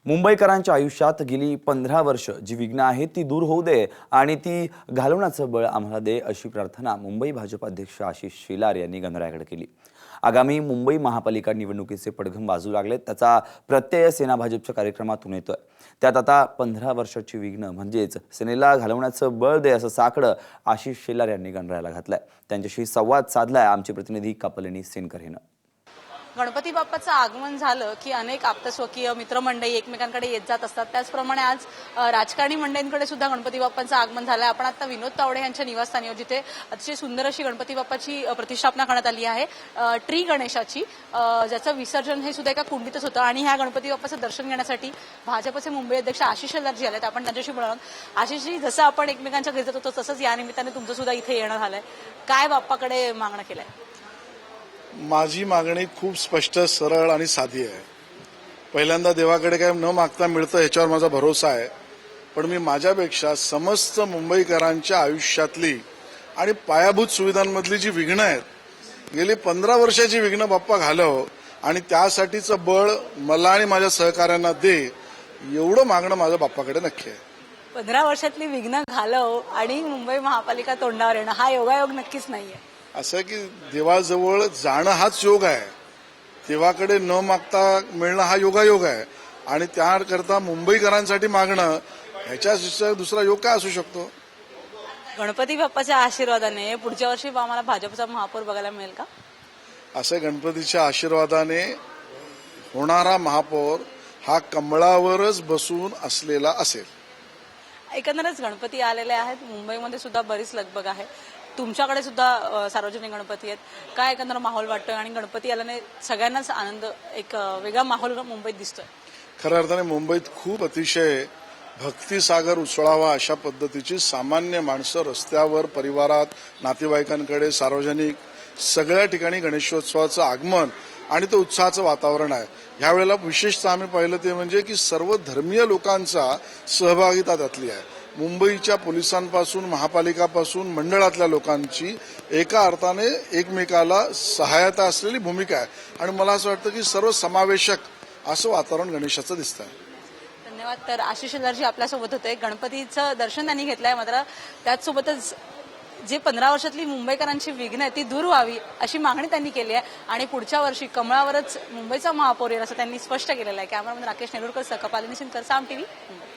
मुंबईकरांच्या आयुष्यात गेली 15 वर्ष जी विघ्न आहेत ती दूर होऊ दे आणि ती घालवण्याचं बळ आम्हाला दे अशी प्रार्थना मुंबई भाजप अध्यक्ष आशिष शेलार यांनी गणरायाकडे केली। आगामी मुंबई महापालिका निवडणुकीचे पडघम बाजू लागलेत, त्याचा प्रत्यय सेना भाजपच्या कार्यक्रमातून येतोय। त्यात आता 15 वर्षाची विघ्न म्हणजेच सेनेला घालवण्याचं बळ दे असं साकडं आशिष शेलार यांनी गणरायाला घातलंय। त्यांच्याशी संवाद साधलाय आमचे प्रतिनिधी कपलिनी सेनकर हिनं। गणपती बाप्पाचं आगमन झालं की अनेक आप्तस्वकीय मित्रमंडळी एकमेकांकडे येत जात असतात। त्याचप्रमाणे आज राजकारणी मंडळींकडे सुद्धा गणपती बाप्पांचं आगमन झालंय। आपण आता विनोद तावडे यांच्या निवासस्थानी जिथे अतिशय सुंदर अशी गणपती बाप्पाची प्रतिष्ठापना करण्यात आली आहे, ट्री गणेशाची, ज्याचं विसर्जन हे सुद्धा एका कुंडीतच होतं। आणि ह्या गणपती बाप्पाचं दर्शन घेण्यासाठी भाजपचे मुंबई अध्यक्ष आशिष शेलारजी आलेत। आपण त्यांच्याशी बोलणार आहोत। आशिषजी, जसं आपण एकमेकांच्या घरी जात होतो तसंच या निमित्ताने तुमचं सुद्धा इथे येणं झालंय, काय बाप्पाकडे मागणं केलंय? माझी मागणी खूप स्पष्ट, सरळ आणि साधी आहे। पहिल्यांदा देवाकडे काय न मागता मिळतं याच्यावर माझा भरोसा आहे, पण मी माझ्यापेक्षा समस्त मुंबईकरांच्या आयुष्यातली आणि पायाभूत सुविधांमधली जी विघ्न आहेत, गेली 15 वर्षाची विघ्न बाप्पा घालव आणि त्यासाठीचं बळ मला आणि माझ्या सहकाऱ्यांना दे, एवढं मागणं माझं बाप्पाकडे नक्की आहे। 15 वर्षातली विघ्न घालव आणि मुंबई महापालिका तोंडावर येणं हा योगायोग नक्कीच नाहीये। असं की देवाजवळ जाणं हाच योग आहे, देवाकडे न मागता मिळणं हा योगायोग आहे आणि त्याकरता मुंबईकरांसाठी मागणं ह्याच्या दुसरा योग काय असू शकतो? गणपती बाप्पाच्या आशीर्वादाने पुढच्या वर्षी आम्हाला भाजपचा महापौर बघायला मिळेल का? असं गणपतीच्या आशीर्वादाने होणारा महापौर हा कमळावरच बसून असलेला असेल। एकंदरच गणपती आलेले आहेत, मुंबईमध्ये सुद्धा बरीच लगबग आहे, तुमच्याकडे सुद्धा सार्वजनिक गणपती आहेत, काय एकंदर माहोल वाटतोय? आणि गणपती आल्याने सगळ्यांनाच आनंद, एक वेगळा माहोल मुंबईत दिसतोय। खऱ्या अर्थाने मुंबईत खूप अतिशय भक्तिसागर उचळावा अशा पद्धतीची सामान्य माणसं रस्त्यावर, परिवारात, नातेवाईकांकडे, सार्वजनिक सगळ्या ठिकाणी गणेशोत्सवाचं आगमन आणि ते उत्साहाचं वातावरण आहे। ह्यावेळेला विशेषतः आम्ही पाहिलं ते म्हणजे की सर्व धर्मीय लोकांचा सहभागिता त्यातली आहे। मुंबईच्या पोलिसांपासून, महापालिकापासून, मंडळातल्या लोकांची एका अर्थाने एकमेकाला सहायता असलेली भूमिका आहे आणि मला असं वाटतं की सर्व समावेशक असं वातावरण गणेशाचं दिसतंय। धन्यवाद। तर आशिष शेलारजी आपल्यासोबत होते। गणपतीचं दर्शन त्यांनी घेतलंय, मात्र त्याचसोबतच जे 15 वर्षातली मुंबईकरांची विघ्न आहे ती दूर व्हावी अशी मागणी त्यांनी केली आहे आणि पुढच्या वर्षी कमळावरच मुंबईचा महापौर येईल असं त्यांनी स्पष्ट केलेलं आहे। कॅमेरामॅन राकेश नेरुरकर, कपलिनी सेनकर, साम टीव्ही, मुंबई।